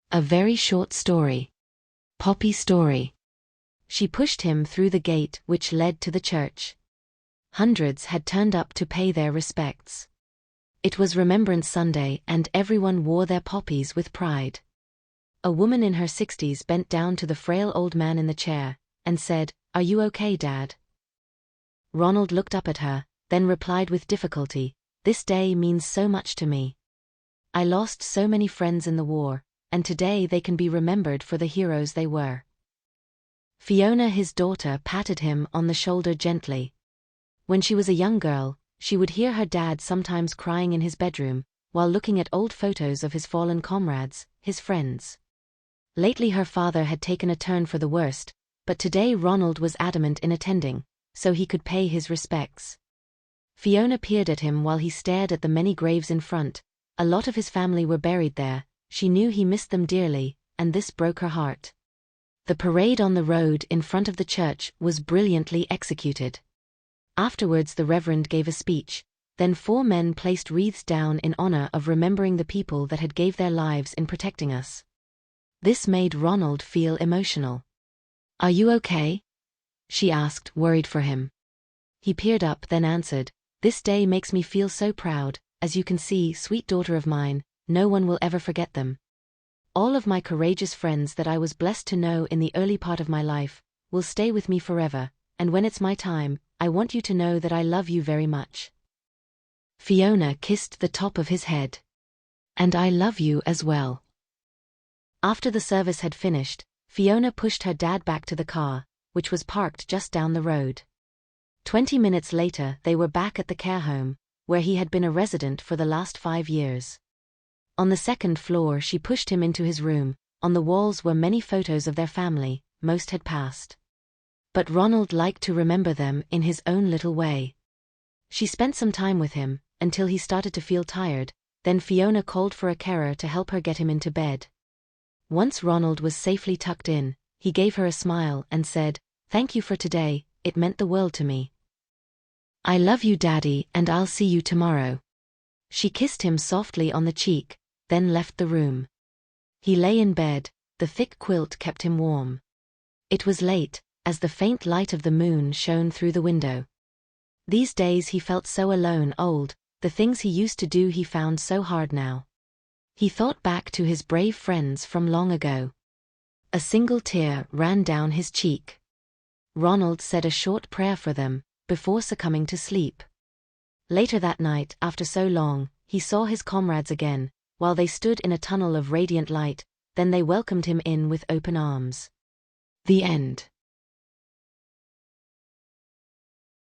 A very short story. Poppy story. She pushed him through the gate which led to the church. Hundreds had turned up to pay their respects. It was Remembrance Sunday and everyone wore their poppies with pride. A woman in her 60s bent down to the frail old man in the chair and said, "Are you okay, Dad?" Ronald looked up at her, then replied with difficulty, "This day means so much to me. I lost so many friends in the war, and today they can be remembered for the heroes they were." Fiona, his daughter, patted him on the shoulder gently. When she was a young girl, she would hear her dad sometimes crying in his bedroom, while looking at old photos of his fallen comrades, his friends. Lately her father had taken a turn for the worst, but today Ronald was adamant in attending, so he could pay his respects. Fiona peered at him while he stared at the many graves in front. A lot of his family were buried there. She knew he missed them dearly, and this broke her heart. The parade on the road in front of the church was brilliantly executed. Afterwards the Reverend gave a speech, then 4 men placed wreaths down in honor of remembering the people that had gave their lives in protecting us. This made Ronald feel emotional. "Are you okay?" she asked, worried for him. He peered up, then answered, "This day makes me feel so proud. As you can see, sweet daughter of mine, no one will ever forget them. All of my courageous friends that I was blessed to know in the early part of my life will stay with me forever, and when it's my time, I want you to know that I love you very much." Fiona kissed the top of his head. "And I love you as well." After the service had finished, Fiona pushed her dad back to the car, which was parked just down the road. 20 minutes later they were back at the care home, where he had been a resident for the last 5 years. On the 2nd floor she pushed him into his room. On the walls were many photos of their family. Most had passed, but Ronald liked to remember them in his own little way. She spent some time with him, until he started to feel tired, then Fiona called for a carer to help her get him into bed. Once Ronald was safely tucked in, he gave her a smile and said, "Thank you for today, it meant the world to me." "I love you, Daddy, and I'll see you tomorrow." She kissed him softly on the cheek, then left the room. He lay in bed. The thick quilt kept him warm. It was late, as the faint light of the moon shone through the window. These days he felt so alone, old. The things he used to do he found so hard now. He thought back to his brave friends from long ago. A single tear ran down his cheek. Ronald said a short prayer for them, before succumbing to sleep. Later that night, after so long, he saw his comrades again, while they stood in a tunnel of radiant light, then they welcomed him in with open arms. The end.